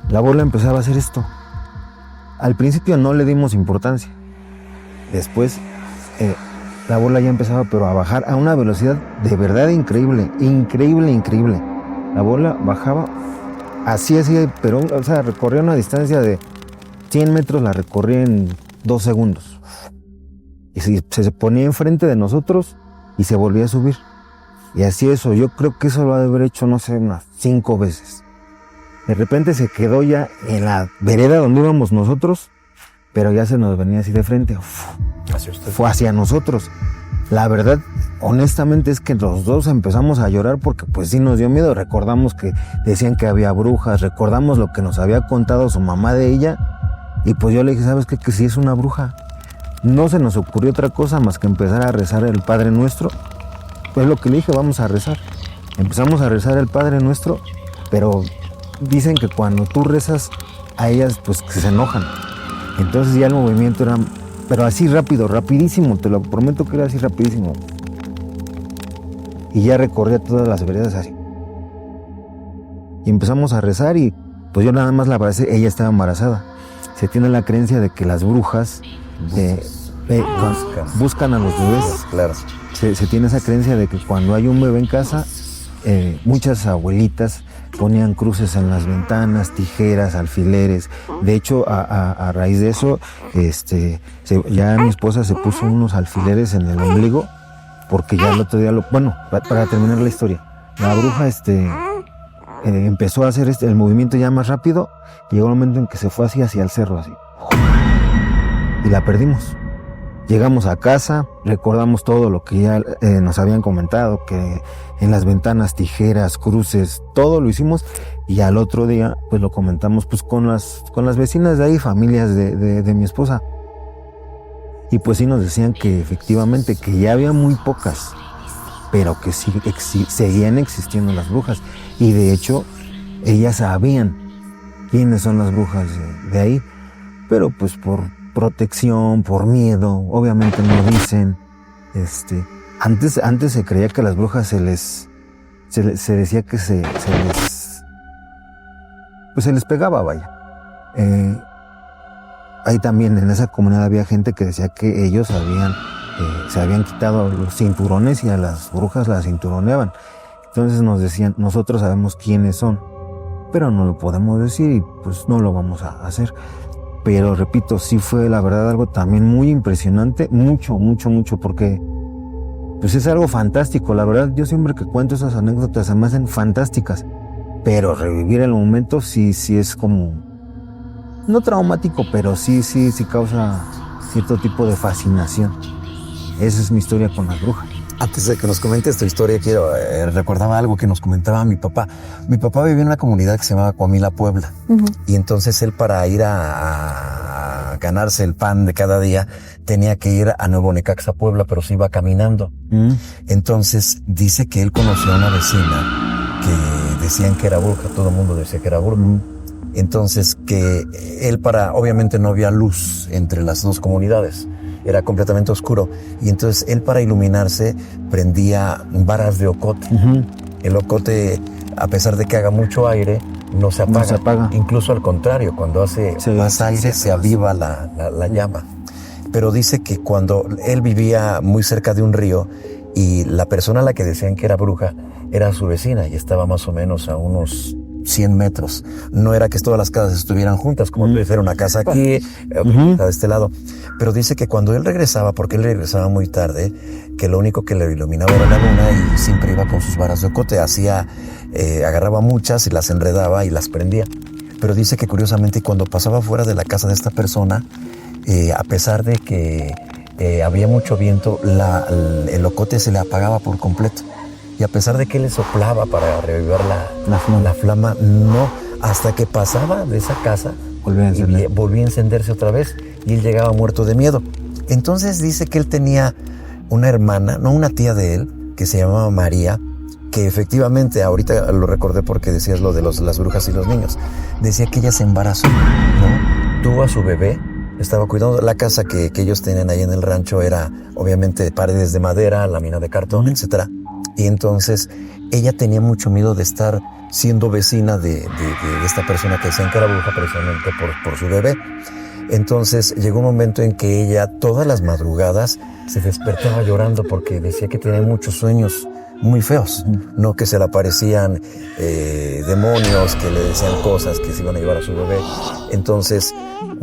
La bola empezaba a hacer esto. Al principio no le dimos importancia. Después la bola ya empezaba pero a bajar a una velocidad de verdad increíble. La bola bajaba así, pero o sea, recorría una distancia de 100 metros, la recorría en 2 segundos. Y se ponía enfrente de nosotros y se volvía a subir. Y así eso, yo creo que eso lo ha de haber hecho, no sé, unas 5 veces. De repente se quedó ya en la vereda donde íbamos nosotros, pero ya se nos venía así de frente. Fue hacia nosotros. La verdad, honestamente, es que los dos empezamos a llorar porque pues sí nos dio miedo. Recordamos que decían que había brujas, recordamos lo que nos había contado su mamá de ella. Y pues yo le dije, ¿sabes qué? Que sí es una bruja. No se nos ocurrió otra cosa más que empezar a rezar el Padre Nuestro. Pues lo que le dije, vamos a rezar. Empezamos a rezar el Padre Nuestro, pero dicen que cuando tú rezas a ellas, pues que se enojan. Entonces ya el movimiento era, pero así rápido, rapidísimo, te lo prometo que era así rapidísimo. Y ya recorría todas las veredas así. Y empezamos a rezar y pues yo nada más la abracé, ella estaba embarazada. Se tiene la creencia de que las brujas buscan a los bebés. Claro. Se tiene esa creencia de que cuando hay un bebé en casa, muchas abuelitas ponían cruces en las ventanas, tijeras, alfileres. De hecho, a raíz de eso, ya mi esposa se puso unos alfileres en el ombligo, porque ya el otro día para terminar la historia, la bruja empezó a hacer el movimiento ya más rápido, y llegó un momento en que se fue así hacia el cerro, así. Y la perdimos. Llegamos a casa, recordamos todo lo que ya nos habían comentado, que en las ventanas, tijeras, cruces, todo lo hicimos, y al otro día pues lo comentamos pues con las vecinas de ahí, familias de mi esposa. Y pues sí nos decían que efectivamente que ya había muy pocas, pero que sí seguían existiendo las brujas. Y de hecho ellas sabían quiénes son las brujas de ahí, pero pues por protección, por miedo, obviamente no dicen. Antes se creía que a las brujas se decía que se les pegaba, vaya. Ahí también en esa comunidad había gente que decía que ellos se habían quitado los cinturones y a las brujas las cinturoneaban. Entonces nos decían, nosotros sabemos quiénes son, pero no lo podemos decir y pues no lo vamos a hacer. Pero repito, sí fue la verdad algo también muy impresionante, mucho, porque pues es algo fantástico. La verdad, yo siempre que cuento esas anécdotas se me hacen fantásticas, pero revivir el momento sí es como, no traumático, pero sí causa cierto tipo de fascinación. Esa es mi historia con las brujas. Antes de que nos comentes tu historia, recordaba algo que nos comentaba mi papá. Mi papá vivía en una comunidad que se llamaba Coamila, Puebla. Uh-huh. Y entonces él, para ir a ganarse el pan de cada día, tenía que ir a Nuevo Necaxa, Puebla, pero se iba caminando. Uh-huh. Entonces dice que él conoció a una vecina que decían que era bruja, todo el mundo decía que era bruja. Uh-huh. Entonces que él, obviamente no había luz entre las dos comunidades. Era completamente oscuro. Y entonces él, para iluminarse, prendía varas de ocote. Uh-huh. El ocote, a pesar de que haga mucho aire, no se apaga. Incluso al contrario, cuando hace más aire, se aviva la llama. Pero dice que cuando él vivía muy cerca de un río, y la persona a la que decían que era bruja era su vecina, y estaba más o menos a unos 100 metros. No era que todas las casas estuvieran juntas, como tú dices, era una casa aquí, otra de este lado. Pero dice que cuando él regresaba, porque él regresaba muy tarde, que lo único que le iluminaba era la luna, y siempre iba con sus varas de ocote, agarraba muchas y las enredaba y las prendía. Pero dice que curiosamente cuando pasaba fuera de la casa de esta persona, a pesar de que había mucho viento, el ocote se le apagaba por completo. Y a pesar de que le soplaba para revivir la flama, no, hasta que pasaba de esa casa, volvía a encenderse otra vez, y él llegaba muerto de miedo. Entonces dice que él tenía una hermana, no, una tía de él, que se llamaba María, que efectivamente, ahorita lo recordé porque decías lo de las brujas y los niños, decía que ella se embarazó, ¿no? Tuvo a su bebé, estaba cuidando la casa que ellos tenían ahí en el rancho, era obviamente paredes de madera, lámina de cartón, etcétera. Y entonces ella tenía mucho miedo de estar siendo vecina de esta persona que decían que era bruja precisamente por su bebé. Entonces llegó un momento en que ella todas las madrugadas se despertaba llorando porque decía que tenía muchos sueños muy feos, ¿no? Que se le aparecían demonios, que le decían cosas, que se iban a llevar a su bebé. Entonces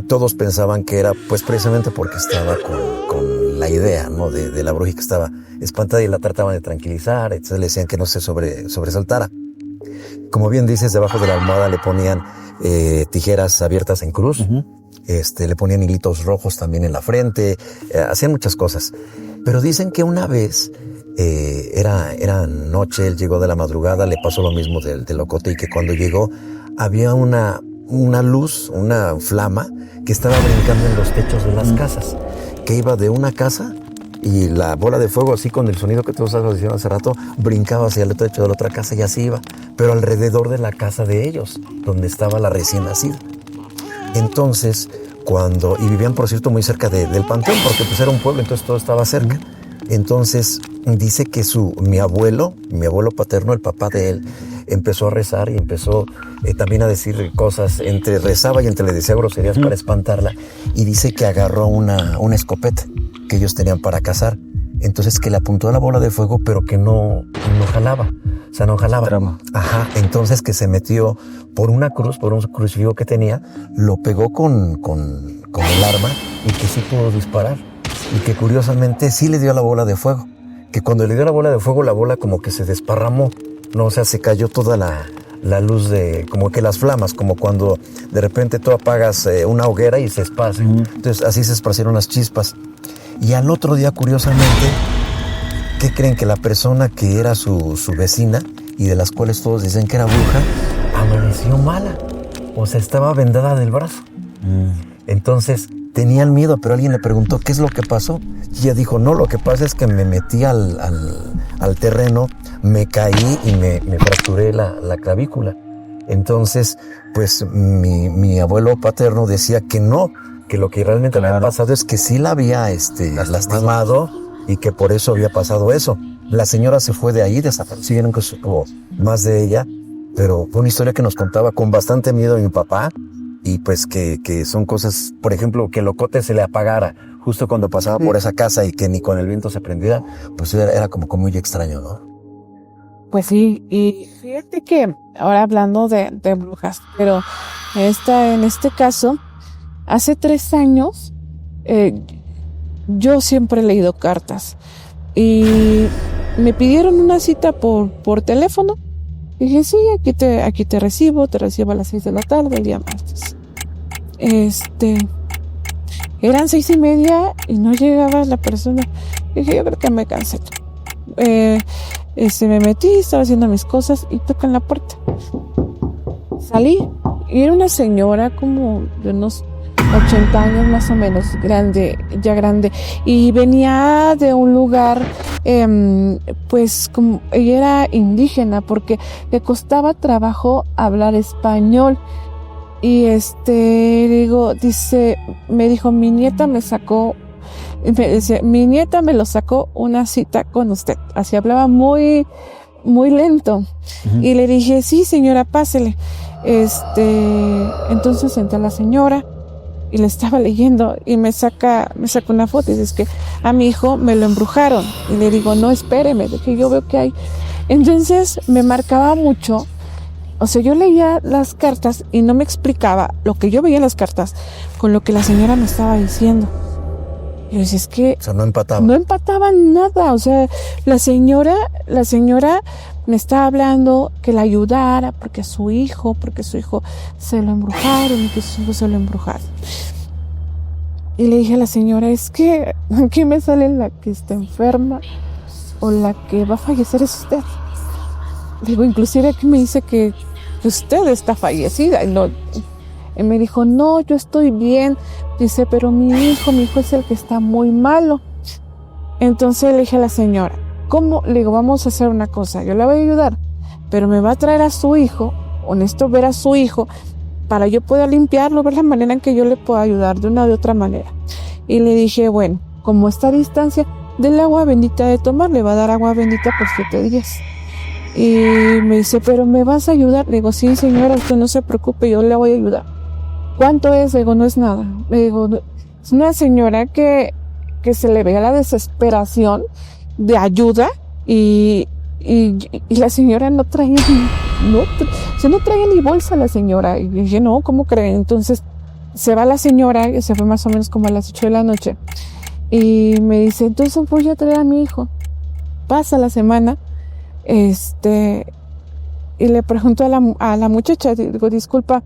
todos pensaban que era pues precisamente porque estaba con la idea, ¿no? de la bruja, que estaba espantada, y la trataban de tranquilizar. Entonces le decían que no se sobresaltara. Como bien dices, debajo de la almohada le ponían tijeras abiertas en cruz. Le ponían hilitos rojos también en la frente, hacían muchas cosas. Pero dicen que una vez, era noche, él llegó de la madrugada, le pasó lo mismo del locote, y que cuando llegó había una luz, una flama que estaba brincando en los techos de las casas, que iba de una casa, y la bola de fuego, así con el sonido que todos estabas diciendo hace rato, brincaba hacia el techo de la otra casa y así iba, pero alrededor de la casa de ellos, donde estaba la recién nacida. Entonces, y vivían, por cierto, muy cerca del panteón, porque pues era un pueblo, entonces todo estaba cerca. Entonces, dice que mi abuelo paterno, el papá de él, empezó a rezar y empezó también a decir cosas, entre rezaba y entre le decía groserías para espantarla, y dice que agarró una escopeta que ellos tenían para cazar. Entonces que le apuntó a la bola de fuego, pero que no jalaba. O sea, no jalaba. Trama. Ajá. Entonces que se metió por una cruz, por un crucifijo que tenía, lo pegó con el arma, y que sí pudo disparar. Y que curiosamente sí le dio a la bola de fuego. Que cuando le dio la bola de fuego, la bola como que se desparramó, ¿no? O sea, se cayó toda la luz como que las flamas, como cuando de repente tú apagas una hoguera y se esparce. Entonces así se esparcieron las chispas. Y al otro día, curiosamente, ¿qué creen? Que la persona que era su vecina, y de las cuales todos dicen que era bruja, amaneció mala. O sea, estaba vendada del brazo. Entonces tenían miedo, pero alguien le preguntó ¿qué es lo que pasó? Y ella dijo, no, lo que pasa es que me metí al terreno, me caí y me fracturé la clavícula. Entonces, pues mi abuelo paterno decía que no, que lo que realmente le había pasado es que sí la había lastimado, y que por eso había pasado eso. La señora se fue de ahí, desapareció, nunca supo más de ella, pero fue una historia que nos contaba con bastante miedo mi papá, y pues que son cosas, por ejemplo, que el locote se le apagara justo cuando pasaba por esa casa y que ni con el viento se prendiera, pues era como muy extraño, ¿no? Pues sí, y fíjate que ahora hablando de brujas, pero en este caso, hace 3 años, yo siempre he leído cartas y me pidieron una cita por teléfono. Dije, sí, aquí te recibo a las 6 de la tarde, el día martes. Eran 6:30 y no llegaba la persona. Dije, yo creo que me cansé. Me metí, estaba haciendo mis cosas y tocan la puerta. Salí y era una señora como de unos 80 años más o menos, grande, y venía de un lugar, pues como ella era indígena, porque le costaba trabajo hablar español. Y me dijo, mi nieta me lo sacó una cita con usted. Así hablaba muy, muy lento. Y le dije, sí, señora, pásele. Entonces senté a la señora y le estaba leyendo y me saca una foto y dice, es que a mi hijo me lo embrujaron. Y le digo, no, espéreme, de que yo veo que hay. Entonces me marcaba mucho. O sea, yo leía las cartas y no me explicaba lo que yo veía en las cartas con lo que la señora me estaba diciendo. Y yo decía, es que... O sea, no empataba. No empataban nada. O sea, la señora me estaba hablando que la ayudara porque su hijo se lo embrujaron y que su hijo se lo embrujaron. Y le dije a la señora, es que aquí me sale la que está enferma o la que va a fallecer es usted. Digo, inclusive aquí me dice que usted está fallecida. Y me dijo, no, yo estoy bien. Dice, pero mi hijo es el que está muy malo. Entonces le dije a la señora, ¿cómo? Le digo, vamos a hacer una cosa, yo le voy a ayudar, pero me va a traer a su hijo, honesto, ver a su hijo, para yo poder limpiarlo, ver la manera en que yo le puedo ayudar de una o de otra manera. Y le dije, bueno, como está a distancia, del agua bendita de tomar, le va a dar agua bendita por 7 días. Y me dice, ¿pero me vas a ayudar? Le digo, sí, señora, usted no se preocupe, yo le voy a ayudar. ¿Cuánto es? Le digo, no es nada. Le digo, es una señora que se le vea la desesperación de ayuda y la señora no traía ni bolsa la señora. Y dije, no, ¿cómo creen? Entonces se va la señora, se fue más o menos como a las 8 de la noche, y me dice, entonces voy a traer a mi hijo. Pasa la semana, y le pregunto a la muchacha, digo, disculpa,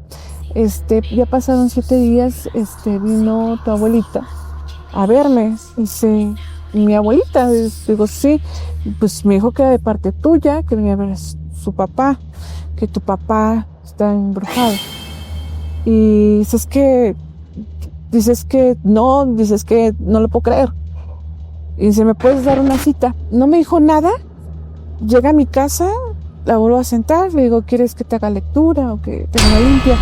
ya pasaron 7 días, vino tu abuelita a verme. Dice, mi abuelita, digo, sí, pues me dijo que era de parte tuya, que venía a ver a su papá, que tu papá está embrujado. Y dices que no lo puedo creer. Y dice, ¿me puedes dar una cita? No me dijo nada. Llega a mi casa, la vuelvo a sentar, le digo, ¿quieres que te haga lectura o que te haga limpia?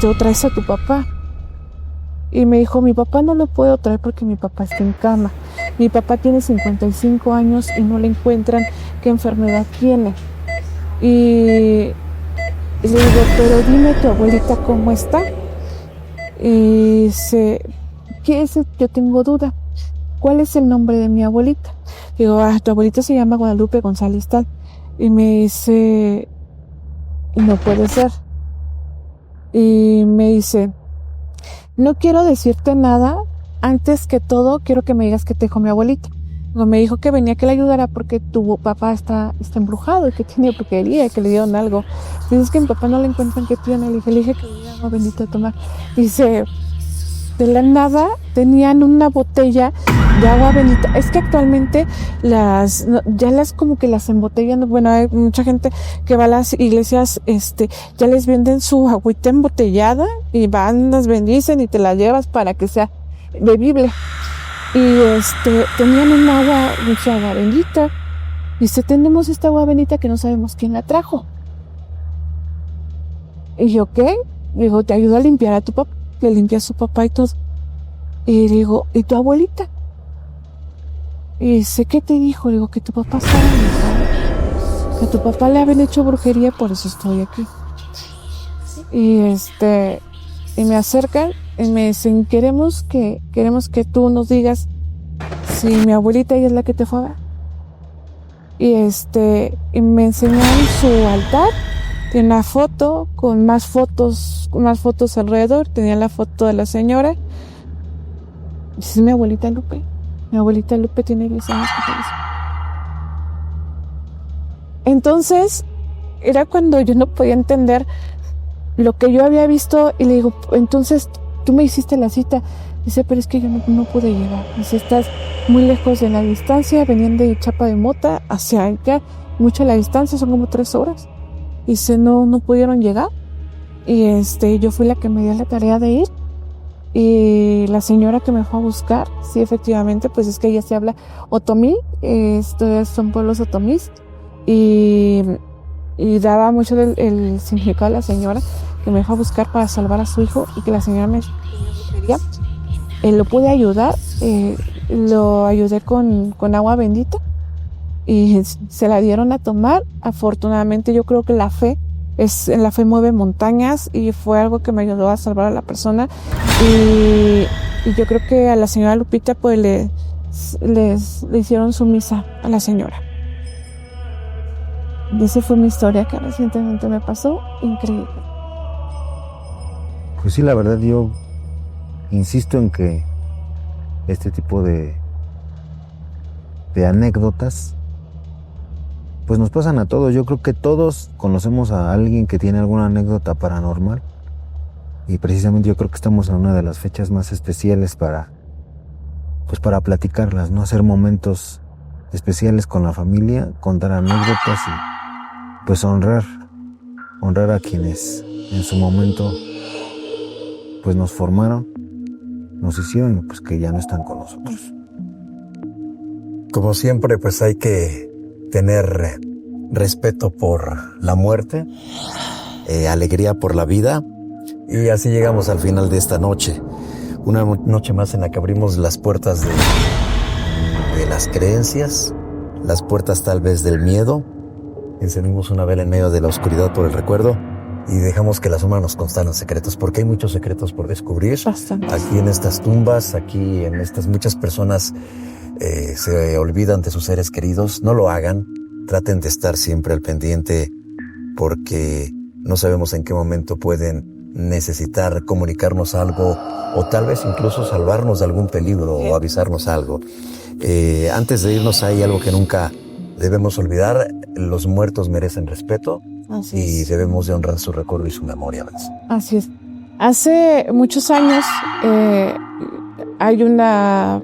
O traes a tu papá. Y me dijo, mi papá no lo puedo traer porque mi papá está en cama. Mi papá tiene 55 años y no le encuentran qué enfermedad tiene. Y le digo, pero dime tu abuelita cómo está. Y dice, ¿qué es? Yo tengo duda. ¿Cuál es el nombre de mi abuelita? Digo, tu abuelita se llama Guadalupe González Tal. Y me dice, no puede ser. Y me dice, no quiero decirte nada, antes que todo quiero que me digas qué te dijo mi abuelita. Me dijo que venía que le ayudara porque tu papá está embrujado y que tiene brujería, que le dieron algo. Dices que mi papá no le encuentran qué tiene. Le dije que le agua bendita a tomar. Dice, de la nada tenían una botella de agua bendita. Es que actualmente ya las como que las embotellan. Bueno, hay mucha gente que va a las iglesias, ya les venden su agüita embotellada y van, las bendicen y te la llevas para que sea bebible. Y tenían mucha agua bendita. Dice, tenemos esta agua bendita que no sabemos quién la trajo. Y yo, ¿qué? Digo, te ayudo a limpiar a tu papá. Le limpia a su papá y todo. Y digo, ¿y tu abuelita? Y dice, ¿qué te dijo? Digo, que tu papá estaba enojado, que tu papá le habían hecho brujería, por eso estoy aquí. Y me acercan y me dicen, queremos que tú nos digas si mi abuelita ella es la que te fue a ver. Y me enseñaron su altar. Tiene una foto con más fotos alrededor. Tenía la foto de la señora. Dice, mi abuelita Lupe. Mi abuelita Lupe tiene 10 años que falleció. Entonces, era cuando yo no podía entender lo que yo había visto. Y le digo, entonces, tú me hiciste la cita. Dice, pero es que yo no pude llegar. Dice, estás muy lejos de la distancia. Venían de Chapa de Mota hacia acá. Mucha la distancia, son como 3 horas. Dice, no pudieron llegar. Y yo fui la que me dio la tarea de ir. Y la señora que me fue a buscar, sí, efectivamente, pues es que ella se habla otomí. Son pueblos otomís. Y daba mucho el significado de la señora que me fue a buscar para salvar a su hijo. Y que la señora me quería. Lo pude ayudar. Lo ayudé con agua bendita. Y se la dieron a tomar. Afortunadamente yo creo que la fe mueve montañas y fue algo que me ayudó a salvar a la persona. Y yo creo que a la señora Lupita pues le hicieron su misa a la señora. Y esa fue mi historia que recientemente me pasó. Increíble. Pues sí, la verdad yo insisto en que este tipo de anécdotas pues nos pasan a todos. Yo creo que todos conocemos a alguien que tiene alguna anécdota paranormal y precisamente yo creo que estamos en una de las fechas más especiales para platicarlas, ¿no? Hacer momentos especiales con la familia, contar anécdotas y pues honrar a quienes en su momento pues nos formaron, nos hicieron, pues que ya no están con nosotros. Como siempre, pues hay que tener respeto por la muerte, alegría por la vida, y así llegamos al final de esta noche. Una noche más en la que abrimos las puertas de las creencias, las puertas tal vez del miedo. Encendimos una vela en medio de la oscuridad por el recuerdo y dejamos que la sombra nos contaran secretos, porque hay muchos secretos por descubrir. Bastante. Aquí en estas tumbas, aquí en estas muchas personas se olvidan de sus seres queridos. No lo hagan, traten de estar siempre al pendiente, porque no sabemos en qué momento pueden necesitar comunicarnos algo o tal vez incluso salvarnos de algún peligro o avisarnos algo. Antes de irnos hay algo que nunca debemos olvidar: los muertos merecen respeto. Así y es. debemos de honrar su recuerdo y su memoria. Así es. Hace muchos años hay una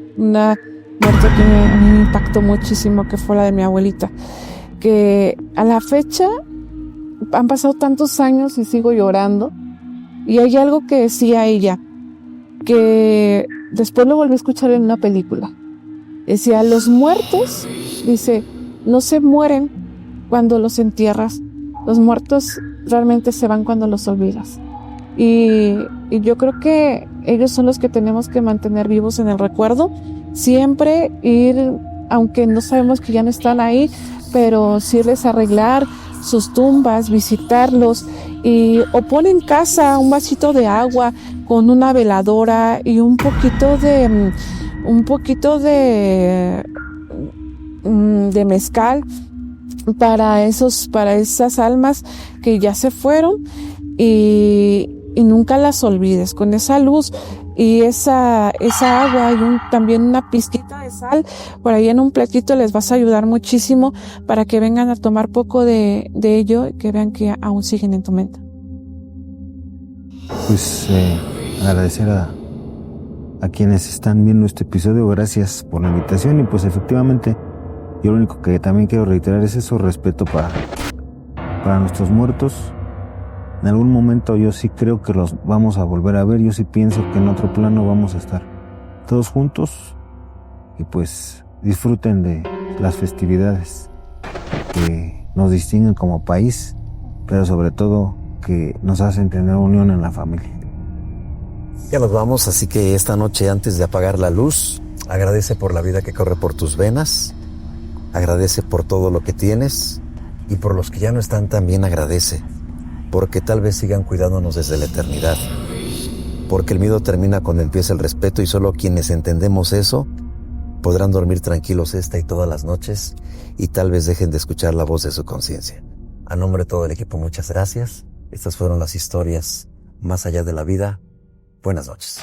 muerte que a mí me impactó muchísimo, que fue la de mi abuelita, que a la fecha han pasado tantos años y sigo llorando. Y hay algo que decía ella, que después lo volví a escuchar en una película. Decía, los muertos, dice, no se mueren cuando los entierras. Los muertos realmente se van cuando los olvidas. Y yo creo que ellos son los que tenemos que mantener vivos en el recuerdo. Siempre ir, aunque no sabemos que ya no están ahí, pero sí irles a arreglar sus tumbas, visitarlos, o pon en casa un vasito de agua con una veladora y un poquito de mezcal para esas almas que ya se fueron, y nunca las olvides. Con esa luz y esa agua y también una pizquita de sal por ahí en un platito les vas a ayudar muchísimo para que vengan a tomar poco de ello y que vean que aún siguen en tu mente. Pues agradecer a quienes están viendo este episodio. Gracias por la invitación, y pues efectivamente yo lo único que también quiero reiterar es eso: respeto para nuestros muertos. En algún momento yo sí creo que los vamos a volver a ver. Yo sí pienso que en otro plano vamos a estar todos juntos, y pues disfruten de las festividades que nos distinguen como país, pero sobre todo que nos hacen tener unión en la familia. Ya nos vamos, así que esta noche, antes de apagar la luz, agradece por la vida que corre por tus venas, agradece por todo lo que tienes, y por los que ya no están también agradece, porque tal vez sigan cuidándonos desde la eternidad, porque el miedo termina cuando empieza el respeto, y solo quienes entendemos eso podrán dormir tranquilos esta y todas las noches, y tal vez dejen de escuchar la voz de su conciencia. A nombre de todo el equipo, muchas gracias. Estas fueron las historias más allá de la vida. Buenas noches.